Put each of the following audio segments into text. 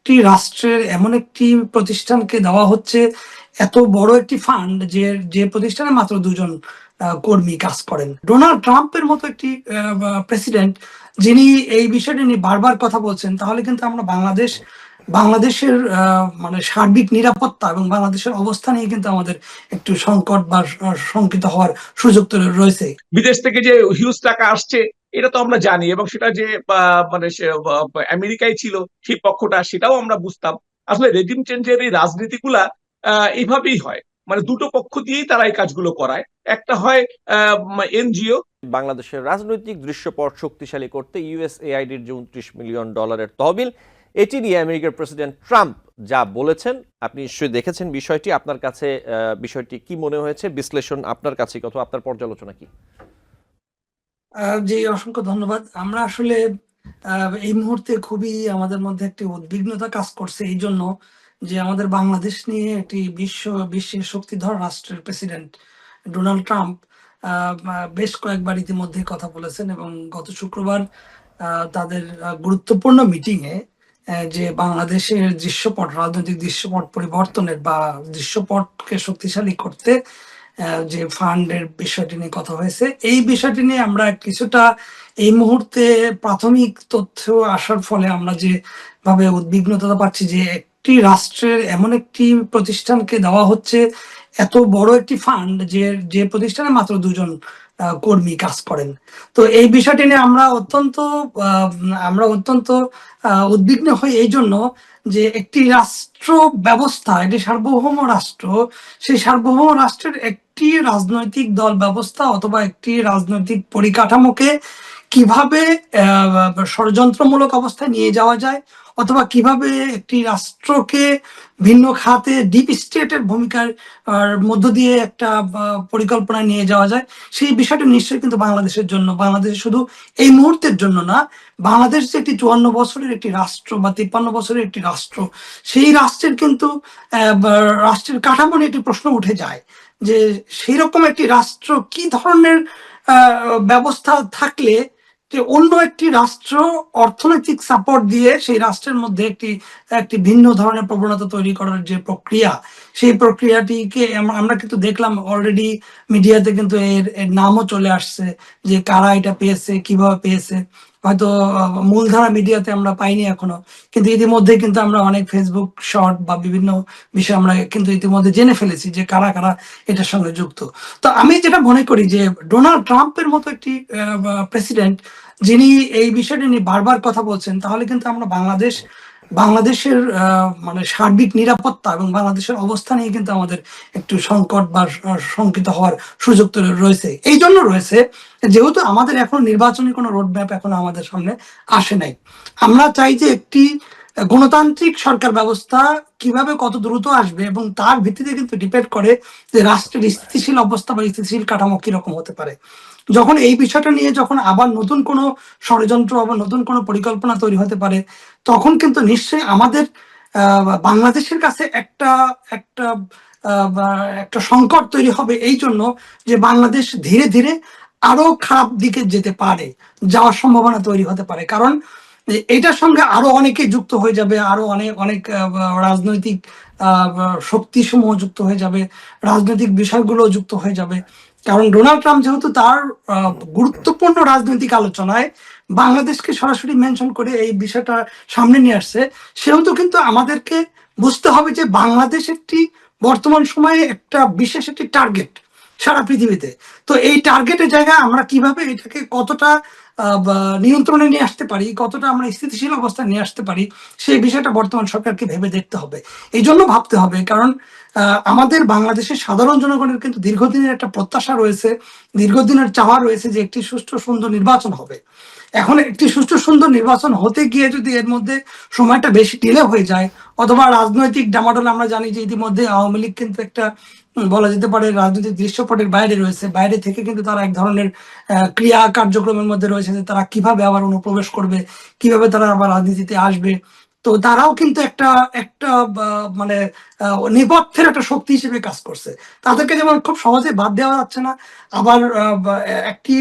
একটি রাষ্ট্রের এমন একটি প্রতিষ্ঠানকে দেওয়া হচ্ছে এত বড় একটি ফান্ড যে প্রতিষ্ঠানে মাত্র দুজন কর্মী কাজ করেন। ডোনাল্ড ট্রাম্পের মতো একটি প্রেসিডেন্ট যিনি এই বিষয়টি নিয়ে বারবার কথা বলছেন, তাহলে কিন্তু আমরা বাংলাদেশের মানে সার্বিক নিরাপত্তা এবং বাংলাদেশের অবস্থা নিয়ে কিন্তু আমাদের একটু সংকট বা শঙ্কিত হওয়ার সুযোগ তো রয়েছে। বিদেশ থেকে যে হিউজ টাকা আসছে এটা তো আমরা জানি, এবং সেটা যে মানে আমেরিকায় ছিল সেই পক্ষটা, সেটাও আমরা বুঝতাম। আসলে রেজিম চেঞ্জের এই রাজনীতিগুলা এইভাবেই হয়, মানে দুটো পক্ষ দিয়েই তারা এই কাজগুলো করায়। একটা হয় এনজিও। বাংলাদেশের রাজনৈতিক দৃশ্যপট শক্তিশালী করতে ইউএসএআইডির যে $29 মিলিয়ন তহবিল, এটি নিয়ে আমেরিকার প্রেসিডেন্ট ট্রাম্প যা বলেছেন, আপনি নিশ্চয়ই দেখেছেন বিষয়টি। আপনার কাছে বিষয়টি কি মনে হয়েছে? বিশ্লেষণ আপনার কাছে কত, আপনার পর্যালোচনা কি? জি, অসংখ্য ধন্যবাদ। আমরা আসলে এই মুহূর্তে খুবই আমাদের মধ্যে একটি উদ্বিগ্নতা কাজ করছে এই জন্য যে আমাদের বাংলাদেশ নিয়ে একটি বিশ্বের শক্তিধর রাষ্ট্রের প্রেসিডেন্ট ডোনাল্ড ট্রাম্প বেশ কয়েকবার ইতিমধ্যে কথা বলেছেন, এবং গত শুক্রবার তাদের গুরুত্বপূর্ণ মিটিংয়ে যে বাংলাদেশের দৃশ্যপট, রাজনৈতিক দৃশ্যপট পরিবর্তনের বা দৃশ্যপটকে শক্তিশালী করতে যে ফান্ডের বিষয়টি নিয়ে কথা হয়েছে, এই বিষয়টি নিয়ে আমরা কিছুটা এই মুহূর্তে প্রাথমিক তথ্য আসার ফলে আমরা যে ভাবে উদ্বিগ্নতা পাচ্ছি যে একটি রাষ্ট্রের এমন একটি প্রতিষ্ঠানকে দেওয়া হচ্ছে এত বড় একটি ফান্ড যে প্রতিষ্ঠানে মাত্র দুজন কর্মী কাজ করেন। তো এই বিষয়টি নিয়ে আমরা অত্যন্ত উদ্বিগ্ন হই এই জন্য যে একটি রাষ্ট্র ব্যবস্থা, একটি সার্বভৌম রাষ্ট্র, সেই সার্বভৌম রাষ্ট্রের একটি রাজনৈতিক দল ব্যবস্থা অথবা একটি রাজনৈতিক পরিকাঠামোকে কিভাবে ষড়যন্ত্রমূলক অবস্থায় নিয়ে যাওয়া যায়, অথবা কিভাবে একটি রাষ্ট্রকে ভিন্ন খাতে ডিপ স্টেটের ভূমিকার মধ্য দিয়ে একটা পরিকল্পনা নিয়ে যাওয়া যায়, সেই বিষয়টা নিশ্চয়ই কিন্তু বাংলাদেশের জন্য, বাংলাদেশের শুধু এই মুহূর্তের জন্য না, বাংলাদেশ যে একটি 54 বছরের একটি রাষ্ট্র বা 53 বছরের একটি রাষ্ট্র, সেই রাষ্ট্রের কিন্তু রাষ্ট্রের কাঠামো নিয়ে একটি প্রশ্ন উঠে যায় যে সেই রকম একটি রাষ্ট্র কি ধরনের ব্যবস্থা থাকলে যে অন্য একটি রাষ্ট্র অর্থনৈতিক সাপোর্ট দিয়ে সেই রাষ্ট্রের মধ্যে একটি ভিন্ন ধরনের প্রবণতা তৈরি করার যে প্রক্রিয়া, সেই প্রক্রিয়াটিকে আমরা কিন্তু দেখলাম অলরেডি মিডিয়াতে কিন্তু এর নামও চলে আসছে যে কারা এটা পেয়েছে, কিভাবে পেয়েছে। হয়তো মূলধারা মিডিয়াতে আমরা পাইনি এখনো, কিন্তু ইতিমধ্যে কিন্তু আমরা অনেক ফেসবুক শর্ট বা বিভিন্ন বিষয় আমরা কিন্তু ইতিমধ্যে জেনে ফেলেছি যে কারা কারা এটার সঙ্গে যুক্ত। তো আমি যেটা মনে করি যে ডোনাল্ড ট্রাম্পের মতো একটি প্রেসিডেন্ট যিনি এই বিষয়টি নিয়ে বারবার কথা বলছেন, তাহলে কিন্তু আমরা বাংলাদেশের মানে সার্বিক নিরাপত্তা এবং বাংলাদেশের অবস্থা নিয়ে কিন্তু আমাদের একটু সংকট বা শঙ্কিত হওয়ার সুযোগ তো রয়েছে। এই জন্য রয়েছে যেহেতু আমাদের এখন নির্বাচনী কোনো রোডম্যাপ এখন আমাদের সামনে আসে নাই। আমরা চাই যে একটি গণতান্ত্রিক সরকার ব্যবস্থা কিভাবে কত দ্রুত আসবে, এবং তার ভিত্তিতে কিন্তু ডিপেন্ড করে যে রাষ্ট্রের স্থিতিশীল অবস্থা বা স্থিতিশীল কাঠামো কিরকম হতে পারে। যখন এই বিষয়টা নিয়ে যখন আবার নতুন কোনো ষড়যন্ত্র, আবার নতুন কোনো পরিকল্পনা তৈরি হতে পারে, তখন কিন্তু নিশ্চয়ই আমাদের বাংলাদেশের কাছে একটা একটা একটা সংকট তৈরি হবে এই জন্য যে বাংলাদেশ ধীরে ধীরে আরো খারাপ দিকে যেতে পারে, যাওয়ার সম্ভাবনা তৈরি হতে পারে। কারণ এটার সঙ্গে আরো অনেকে যুক্ত হয়ে যাবে, আরো অনেক অনেক রাজনৈতিক শক্তি সমূহ যুক্ত হয়ে যাবে, রাজনৈতিক বিষয়গুলো যুক্ত হয়ে যাবে। কারণ ডোনাল্ড ট্রাম্প যেহেতু তার গুরুত্বপূর্ণ রাজনৈতিক আলোচনায় বাংলাদেশকে সরাসরি মেনশন করে এই বিষয়টা সামনে নিয়ে আসছে, সেহেতু কিন্তু আমাদেরকে বুঝতে হবে যে বাংলাদেশ একটি বর্তমান সময়ে একটা বিশেষ একটি টার্গেট সারা পৃথিবীতে। তো এই টার্গেটের জায়গায় আমরা কিভাবে এটাকে কতটা নিয়ন্ত্রণে নিয়ে আসতে পারি, কতটা আমরা স্থিতিশীল অবস্থায় নিয়ে আসতে পারি, সেই বিষয়টা বর্তমান সরকারকে ভেবে দেখতে হবে। এই জন্য ভাবতে হবে, কারণ আমাদের বাংলাদেশের সাধারণ জনগণের কিন্তু দীর্ঘদিনের একটা প্রত্যাশা রয়েছে, দীর্ঘদিনের চাওয়া রয়েছে যে একটি সুষ্ঠু সুন্দর নির্বাচন হবে। এখন একটি সুষ্ঠু সুন্দর নির্বাচন হতে গিয়ে যদি এর মধ্যে সময়টা বেশি ডিলে হয়ে যায়, অথবা রাজনৈতিক ডামাডোল, আমরা জানি যে ইতিমধ্যে আওয়ামী লীগ কিন্তু একটা বলা যেতে পারে রাজনৈতিক দৃশ্যপটের বাইরে রয়েছে, বাইরে থেকে কিন্তু তারা এক ধরনের ক্রিয়া কার্যক্রমের মধ্যে রয়েছে যে তারা কিভাবে আবার অনুপ্রবেশ করবে, কিভাবে তারা আবার রাজনীতিতে আসবে। তো তো তারাও কিন্তু একটা একটা মানে নেপথ্যের একটা শক্তি হিসেবে কাজ করছে। তাদেরকে যেমন খুব সহজে বাদ দেওয়া যাচ্ছে না, আবার একটি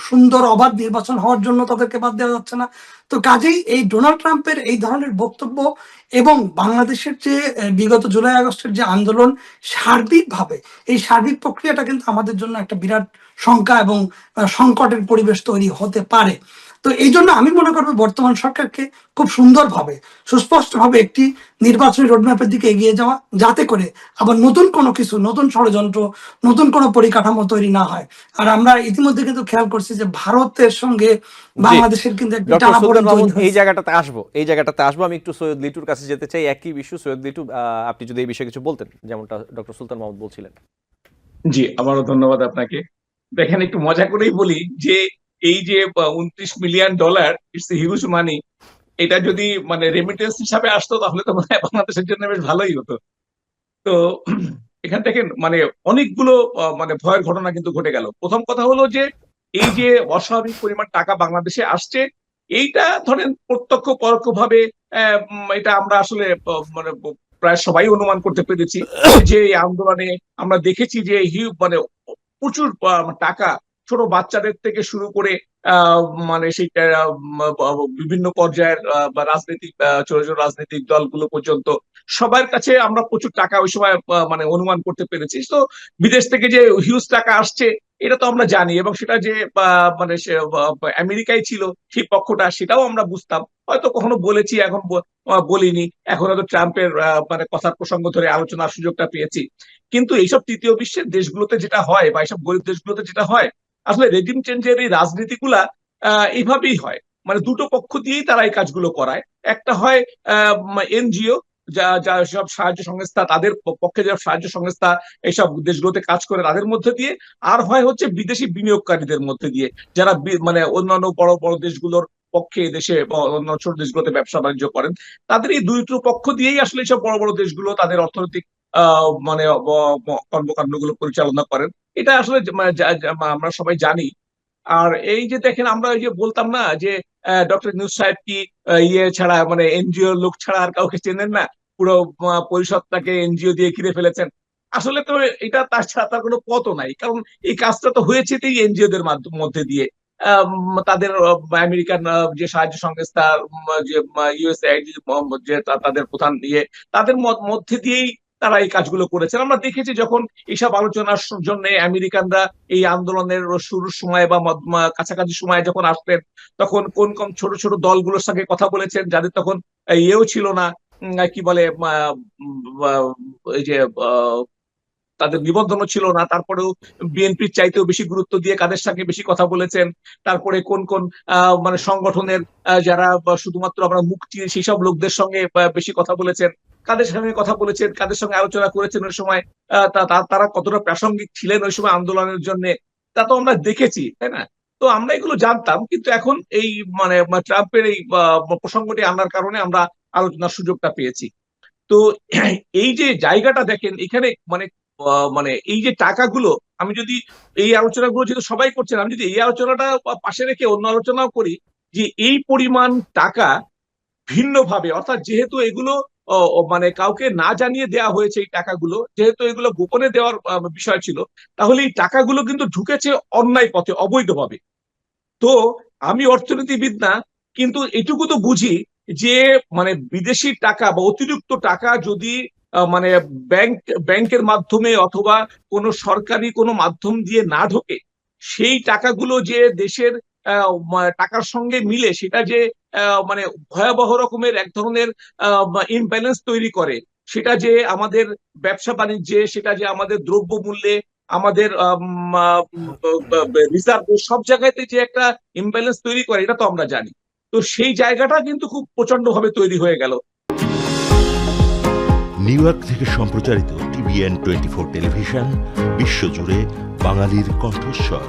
সুন্দর অবাধ নির্বাচন হওয়ার জন্য তাদেরকে বাদ দেওয়া যাচ্ছে না। তো কাজেই এই ডোনাল্ড ট্রাম্পের এই ধরনের বক্তব্য এবং বাংলাদেশের যে বিগত জুলাই আগস্টের যে আন্দোলন, সার্বিকভাবে এই সার্বিক প্রক্রিয়াটা কিন্তু আমাদের জন্য একটা বিরাট শঙ্কা এবং সংকটের পরিবেশ তৈরি হতে পারে। তো এই জন্য আমি মনে করবো বর্তমান সরকারকে খুব সুন্দরভাবে সুস্পষ্টভাবে একটি নির্বাচনী রোডম্যাপের দিকে এগিয়ে যাওয়া, যাতে করে আবার নতুন কোনো কিছু, নতুন ষড়যন্ত্র, নতুন কোনো পরিকাঠামো তৈরি না হয়। আর আমরা ইতিমধ্যে কিন্তু খেয়াল করছি যে ভারতের সঙ্গে বাংলাদেশের কিন্তু একটা ডক্টর টানাপোড়েন সুলতান মাহমুদ, তৈরি হয়েছে। এই জায়গাটাতে আসবো। আমি একটু সৈয়দ লিটুর কাছে যেতে চাই, একই বিষয়। সৈয়দ লিটু, আপনি যদি এই বিষয়ে কিছু বলতেন, যেমনটা ডক্টর সুলতান মাহমুদ বলছিলেন। জি, আমারও ধন্যবাদ আপনাকে। দেখেন, একটু মজা করেই বলি যে এই যে $29 মিলিয়ন, ইটস হিউজ মানি। এটা যদি মানে রেমিটেন্স হিসাবে আসতো তাহলে তো মনে হয় বাংলাদেশের জন্য বেশ ভালোই হতো। তো এখান থেকে মানে অনেকগুলো মানে ভয়ের ঘটনা কিন্তু ঘটে গেল। প্রথম কথা হলো যে এই যে অস্বাভাবিক পরিমাণ টাকা বাংলাদেশে আসছে, এইটা ধরেন প্রত্যক্ষ পরোক্ষভাবে এটা আমরা আসলে মানে প্রায় সবাই অনুমান করতে পেরেছি যে এই আন্দোলনে আমরা দেখেছি যে মানে প্রচুর টাকা ছোট বাচ্চাদের থেকে শুরু করে আহ, মানে সেই বিভিন্ন পর্যায়ের বা রাজনৈতিক ছোট ছোট রাজনৈতিক দলগুলো পর্যন্ত সবার কাছে আমরা প্রচুর টাকা ওই সময় মানে অনুমান করতে পেরেছি। তো বিদেশ থেকে যে হিউজ টাকা আসছে এটা তো আমরা জানি, এবং সেটা যে মানে আমেরিকায় ছিল সেই পক্ষটা, সেটাও আমরা বুঝতাম। হয়তো কখনো বলেছি, এখন বলিনি। এখন হয়তো ট্রাম্পের মানে কথার প্রসঙ্গ ধরে আলোচনার সুযোগটা পেয়েছি। কিন্তু এইসব তৃতীয় বিশ্বের দেশগুলোতে যেটা হয় বা এইসব গরিব দেশগুলোতে যেটা হয়, আসলে রেজিম চেঞ্জের এই রাজনীতিগুলা এইভাবেই হয়। মানে দুটো পক্ষ দিয়েই তারা এই কাজগুলো করায়। একটা হয় এনজিও, যা যা সব সাহায্য সংস্থা, তাদের পক্ষে যে সাহায্য সংস্থা এইসব দেশগুলোতে কাজ করে তাদের মধ্যে দিয়ে, আর হয় হচ্ছে বিদেশি বিনিয়োগকারীদের মধ্যে দিয়ে, যারা মানে অন্যান্য বড় বড় দেশগুলোর পক্ষে দেশে বা অন্য ছোট দেশগুলোতে ব্যবসা বাণিজ্য করেন। তাদের এই দুটো পক্ষ দিয়েই আসলে সব বড় বড় দেশগুলো তাদের অর্থনৈতিক মানে কর্মকাণ্ডগুলো পরিচালনা করেন। এটা আসলে মানে আমরা সবাই জানি। আর এই যে দেখেন, আমরা ওই যে বলতাম না যে ডক্টর ইউনূস সাহেব কি ইয়ে ছাড়া মানে এনজিও লোক ছাড়া আর কাউকে চেনেন না, পুরো পরিষদটাকে এনজিও দিয়ে ঘিরে ফেলেছেন। আসলে তো এটা তার ছাড়া তার কোনো পথও নাই, কারণ এই কাজটা তো হয়েছে এই দের মধ্যে দিয়ে। তাদের আমেরিকান যে সাহায্য সংস্থা, যে ইউএসএআইডি, যে তাদের প্রধান ইয়ে, তাদের মধ্যে দিয়েই তারা এই কাজগুলো করেছেন। আমরা দেখেছি যখন এইসব আলোচনার জন্য আমেরিকানরা এই আন্দোলনের শুরুর সময় বা কাছাকাছি সময় যখন আসতেন, তখন কোন কোন ছোট ছোট দলগুলোর সঙ্গে কথা বলেছেন, যাদের তখন ইয়েও ছিল না, কি বলে এই যে তাদের নিবন্ধনও ছিল না, তারপরেও বিএনপির চাইতেও বেশি গুরুত্ব দিয়ে কাদের সঙ্গে বেশি কথা বলেছেন। তারপরে কোন কোন মানে সংগঠনের যারা শুধুমাত্র আমরা মুখ চিনি সেই সব লোকদের সঙ্গে বেশি কথা বলেছেন, কাদের সঙ্গে কথা বলেছেন, কাদের সঙ্গে আলোচনা করেছেন ওই সময়, তারা কতটা প্রাসঙ্গিক ছিলেন ওই সময় আন্দোলনের জন্য, তা তো আমরা দেখেছি, তাই না? তো আমরা এগুলো জানতাম, কিন্তু এখন এই মানে ট্রাম্পের এই প্রসঙ্গটি আনার কারণে আমরা আলোচনার সুযোগটা পেয়েছি। তো এই যে জায়গাটা দেখেন এখানে, মানে মানে এই যে টাকাগুলো, আমি যদি এই আলোচনাগুলো যেহেতু সবাই করছেন, আমি যদি এই আলোচনাটা পাশে রেখে অন্য আলোচনাও করি, যে এই পরিমাণ টাকা ভিন্নভাবে, অর্থাৎ যেহেতু এগুলো মানে কাউকে না জানিয়ে দেওয়া হয়েছে, এই টাকাগুলো যেহেতু এগুলো গোপনে দেওয়ার বিষয় ছিল, তাহলে এই টাকাগুলো কিন্তু ঢুকেছে অন্যায় পথে, অবৈধভাবে। তো আমি অর্থনীতিবিদ না, কিন্তু এটুকু তো বুঝি যে মানে বিদেশি টাকা বা অতিরিক্ত টাকা যদি মানে ব্যাংকের মাধ্যমে অথবা কোনো সরকারি কোনো মাধ্যম দিয়ে না ঢোকে, সেই টাকাগুলো যে দেশের টাকার সঙ্গে মিলে সেটা যে মানে ভয়াবহ রকমের এক ধরনের ইমব্যালেন্স তৈরি করে, সেটা যে আমাদের ব্যবসা বাণিজ্যে, সেটা যে আমাদের দ্রব্য মূল্যে, আমাদের রিজার্ভ, সব জায়গাতে যে একটা ইমব্যালেন্স তৈরি করে, এটা তো আমরা জানি। তো সেই জায়গাটা কিন্তু খুব প্রচন্ড ভাবে তৈরি হয়ে গেল। নিউ ইয়র্ক থেকে সম্প্রচারিত TVN 24 টেলিভিশন বিশ্বজুড়ে বাঙালির কণ্ঠস্বর।